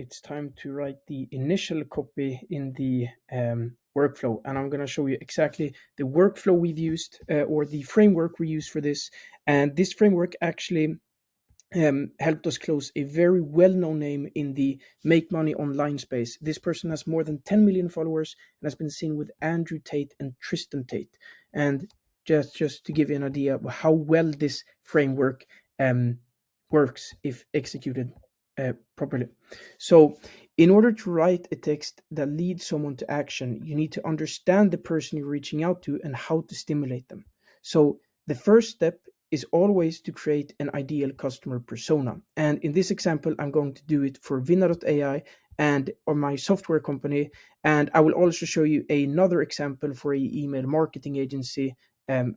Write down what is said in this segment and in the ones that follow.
it's time to write the initial copy in the workflow. And I'm going to show you exactly the workflow we've used or the framework we use for this. And this framework actually helped us close a very well-known name in the make money online space. This person has more than 10 million followers and has been seen with Andrew Tate and Tristan Tate. And just to give you an idea of how well this framework works if executed properly. So in order to write a text that leads someone to action, you need to understand the person you're reaching out to and how to stimulate them. So the first step is always to create an ideal customer persona. And in this example, I'm going to do it for Vinna.ai and or my software company. And I will also show you another example for an email marketing agency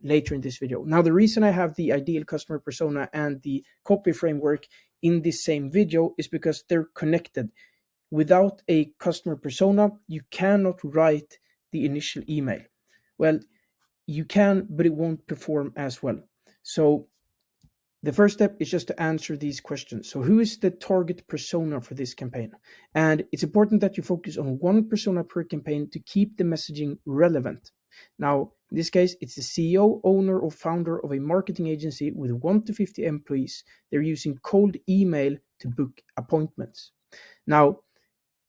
later in this video. Now, the reason I have the ideal customer persona and the copy framework in this same video is because they're connected. Without a customer persona, you cannot write the initial email. Well, you can, but it won't perform as well. So the first step is just to answer these questions. So who is the target persona for this campaign? And it's important that you focus on one persona per campaign to keep the messaging relevant. Now, in this case, it's the CEO, owner, or founder of a marketing agency with 1 to 50 employees. They're using cold email to book appointments. Now,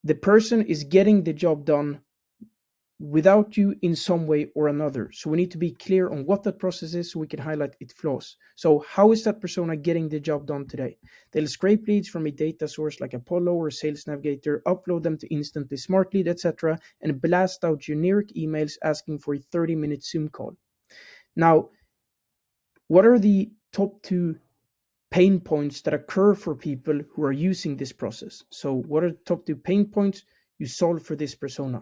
the person is getting the job done without you in some way or another. So we need to be clear on what that process is so we can highlight its flaws. So how is that persona getting the job done today? They'll scrape leads from a data source like Apollo or Sales Navigator, upload them to Instantly Smart Lead, etc., and blast out generic emails asking for a 30-minute Zoom call. Now, what are the top 2 pain points that occur for people who are using this process? So what are the top 2 pain points you solve for this persona?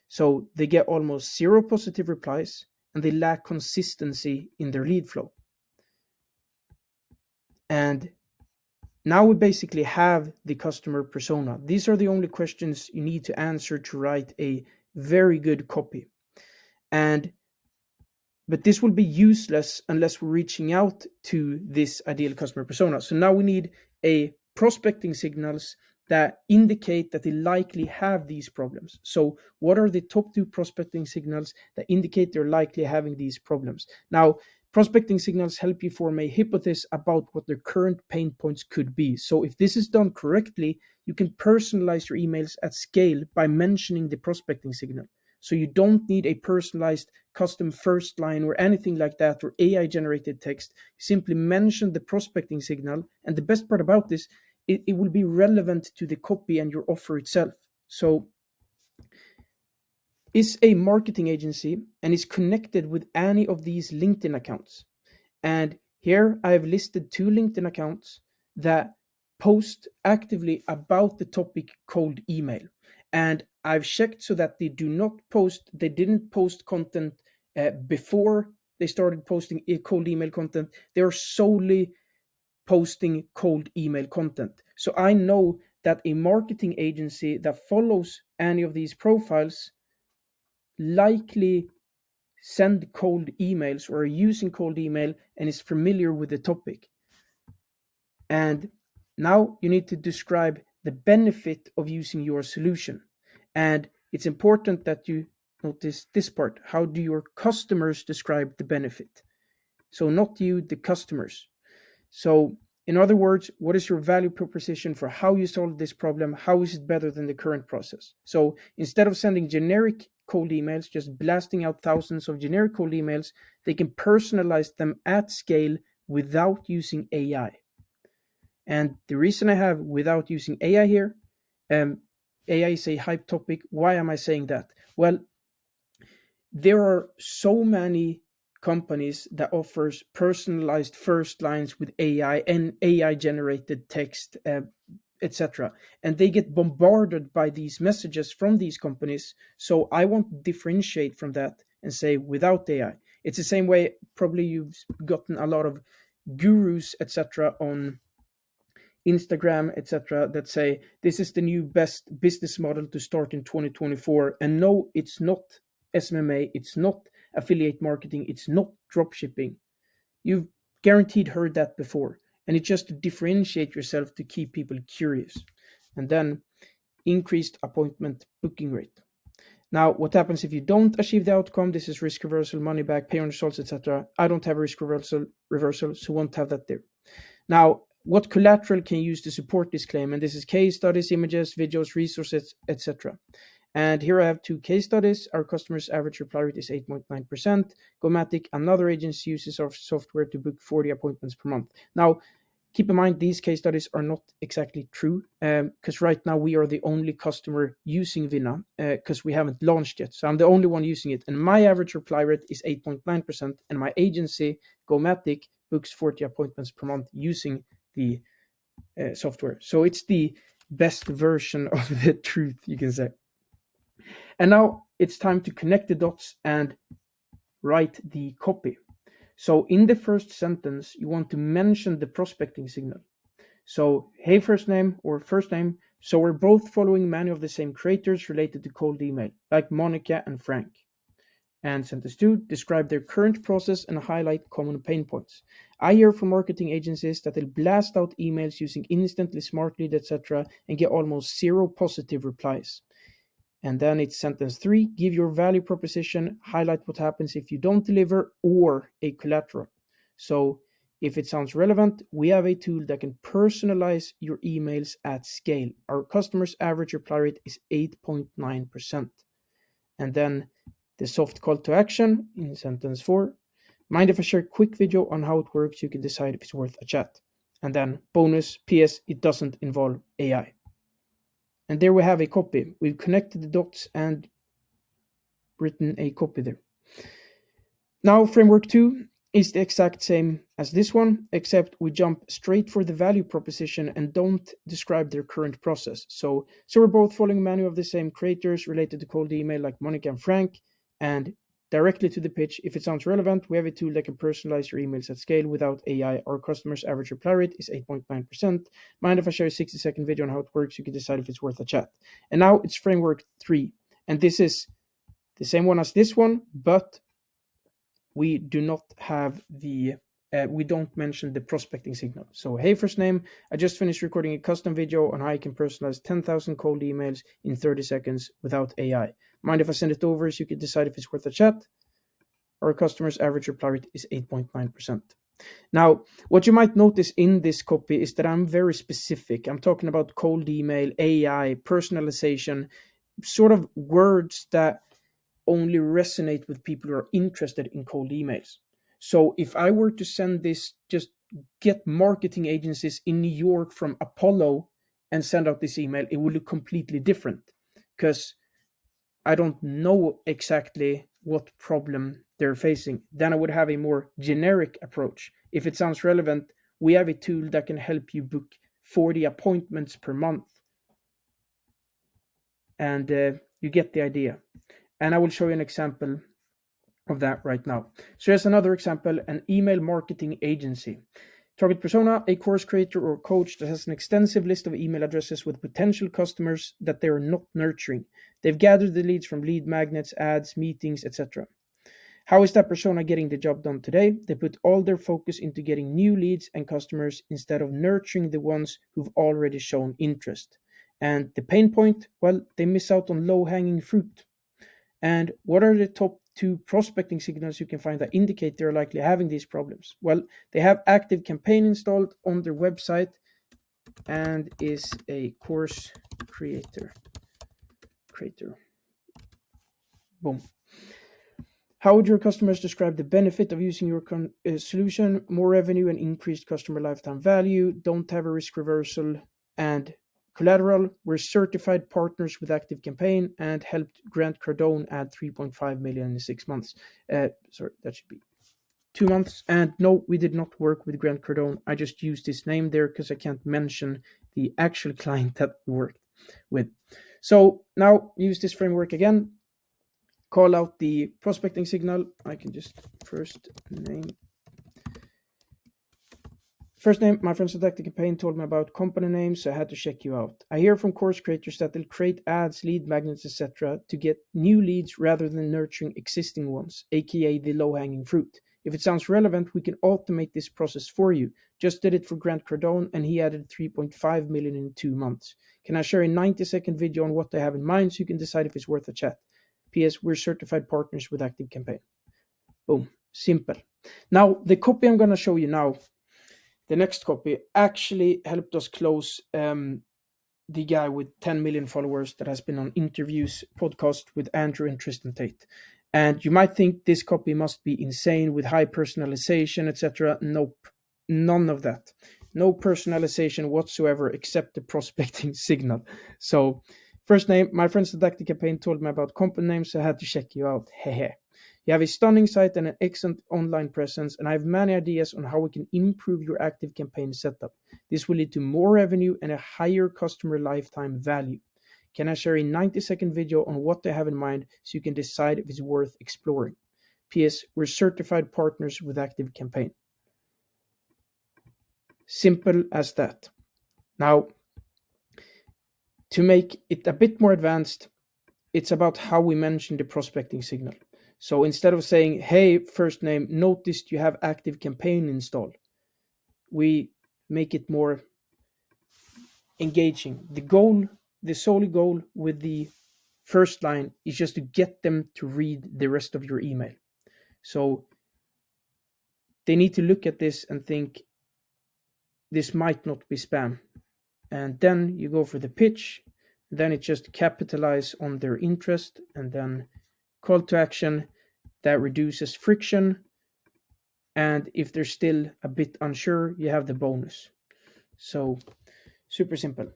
So they get almost 0 positive replies and they lack consistency in their lead flow. And now we basically have the customer persona. These are the only questions you need to answer to write a very good copy. But this will be useless unless we're reaching out to this ideal customer persona. So now we need a prospecting signals that indicate that they likely have these problems. So what are the top 2 prospecting signals that indicate they're likely having these problems? Now, prospecting signals help you form a hypothesis about what their current pain points could be. So if this is done correctly, you can personalize your emails at scale by mentioning the prospecting signal. So you don't need a personalized custom first line or anything like that or AI generated text. You simply mention the prospecting signal. And the best part about this, it will be relevant to the copy and your offer itself. So is a marketing agency and is connected with any of these LinkedIn accounts. And here I have listed 2 LinkedIn accounts that post actively about the topic cold email. And I've checked so that they didn't post content before they started posting cold email content. They are solely posting cold email content. So I know that a marketing agency that follows any of these profiles likely send cold emails or are using cold email and is familiar with the topic. And now you need to describe the benefit of using your solution. And it's important that you notice this part. How do your customers describe the benefit? So not you, the customers. So in other words, what is your value proposition for how you solve this problem? How is it better than the current process? So instead of sending generic cold emails, just blasting out thousands of generic cold emails, they can personalize them at scale without using AI. And the reason I have without using AI here, AI is a hype topic. Why am I saying that? Well, there are so many companies that offers personalized first lines with AI and AI generated text, etc. And they get bombarded by these messages from these companies. So I want to differentiate from that and say without AI. It's the same way probably you've gotten a lot of gurus, etc. on Instagram, etc., that say this is the new best business model to start in 2024. And no, it's not SMMA, it's not affiliate marketing, it's not drop shipping. You've guaranteed heard that before. And it's just to differentiate yourself to keep people curious. And then increased appointment booking rate. Now, what happens if you don't achieve the outcome? This is risk reversal, money back, pay on results, etc. I don't have a risk reversal, so won't have that there. Now, what collateral can you use to support this claim? And this is case studies, images, videos, resources, etc. And here I have 2 case studies. Our customer's average reply rate is 8.9%. Gomatic, another agency, uses our software to book 40 appointments per month. Now, keep in mind, these case studies are not exactly true, because right now we are the only customer using Vina, because we haven't launched yet. So I'm the only one using it. And my average reply rate is 8.9%. And my agency, Gomatic, books 40 appointments per month using the software. So it's the best version of the truth, you can say. And now it's time to connect the dots and write the copy. So in the first sentence, you want to mention the prospecting signal. So, hey, first name or first name. So we're both following many of the same creators related to cold email, like Monica and Frank. And sentence 2, describe their current process and highlight common pain points. I hear from marketing agencies that they'll blast out emails using instantly, smart lead, etc. and get almost 0 positive replies. And then it's sentence 3, give your value proposition, highlight what happens if you don't deliver, or a collateral. So if it sounds relevant, we have a tool that can personalize your emails at scale. Our customer's average reply rate is 8.9%. And then the soft call to action in sentence 4, mind if I share a quick video on how it works? You can decide if it's worth a chat. And then bonus, PS, it doesn't involve AI. And there we have a copy. We've connected the dots and written a copy there. Now, framework 2 is the exact same as this one, except we jump straight for the value proposition and don't describe their current process. So we're both following many of the same creators related to cold email, like Monica and Frank, and directly to the pitch. If it sounds relevant, we have a tool that can personalize your emails at scale without AI. Our customer's average reply rate is 8.9%. Mind if I share a 60-second video on how it works? You can decide if it's worth a chat. And now it's framework 3. And this is the same one as this one, but we do not have we don't mention the prospecting signal. So, hey, first name, I just finished recording a custom video on how I can personalize 10,000 cold emails in 30 seconds without AI. Mind if I send it over so you can decide if it's worth a chat? Our customer's average reply rate is 8.9%. Now, what you might notice in this copy is that I'm very specific. I'm talking about cold email, AI, personalization, sort of words that only resonate with people who are interested in cold emails. So if I were to send this, just get marketing agencies in New York from Apollo and send out this email, it would look completely different, because I don't know exactly what problem they're facing. Then I would have a more generic approach. If it sounds relevant, we have a tool that can help you book 40 appointments per month. And you get the idea. And I will show you an example of that right now. So here's another example, an email marketing agency. Target persona, a course creator or coach that has an extensive list of email addresses with potential customers that they are not nurturing. They've gathered the leads from lead magnets, ads, meetings, etc. How is that persona getting the job done today? They put all their focus into getting new leads and customers instead of nurturing the ones who've already shown interest. And the pain point, well, they miss out on low-hanging fruit. And what are the top 2 prospecting signals you can find that indicate they're likely having these problems? Well, they have active campaign installed on their website and is a course creator. Boom. How would your customers describe the benefit of using your solution? More revenue and increased customer lifetime value. Don't have a risk reversal and collateral. We're certified partners with active campaign and helped Grant Cardone add 3.5 million in 6 months. Sorry, that should be 2 months. And no, we did not work with Grant Cardone. I just used his name there because I can't mention the actual client that we worked with. So now use this framework again. Call out the prospecting signal. I can just first name, my friends at Active Campaign told me about company names, so I had to check you out. I hear from course creators that they'll create ads, lead magnets, etc. to get new leads rather than nurturing existing ones, aka the low-hanging fruit. If it sounds relevant, we can automate this process for you. Just did it for Grant Cardone, and he added 3.5 million in 2 months. Can I share a 90-second video on what they have in mind so you can decide if it's worth a chat? PS, we're certified partners with ActiveCampaign. Boom. Simple. Now, the copy I'm going to show you now, the next copy, actually helped us close the guy with 10 million followers that has been on interviews podcast with Andrew and Tristan Tate. And you might think this copy must be insane with high personalization, etc. Nope, none of that. No personalization whatsoever except the prospecting signal. So, first name, my friends at ActiveCampaign told me about company names, so I had to check you out. Hehe. You have a stunning site and an excellent online presence, and I have many ideas on how we can improve your ActiveCampaign setup. This will lead to more revenue and a higher customer lifetime value. Can I share a 90-second video on what they have in mind so you can decide if it's worth exploring? PS, we're certified partners with ActiveCampaign. Simple as that. Now, to make it a bit more advanced, it's about how we mention the prospecting signal. So instead of saying, hey, first name, noticed you have ActiveCampaign installed, we make it more engaging. The sole goal with the first line is just to get them to read the rest of your email. So they need to look at this and think, this might not be spam. And then you go for the pitch. Then it just capitalize on their interest, and then call to action that reduces friction. And if they're still a bit unsure, you have the bonus. So super simple.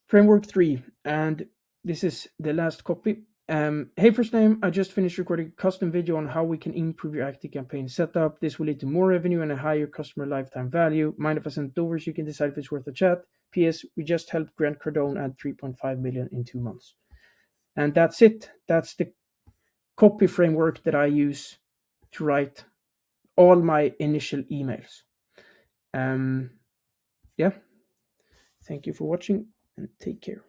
Framework 3, and this is the last copy. Hey, first name, I just finished recording a custom video on how we can improve your ActiveCampaign setup. This will lead to more revenue and a higher customer lifetime value. Mind if I send it over so you can decide if it's worth a chat? PS, we just helped Grant Cardone add 3.5 million in 2 months. And that's it. That's the copy framework that I use to write all my initial emails. Yeah. Thank you for watching and take care.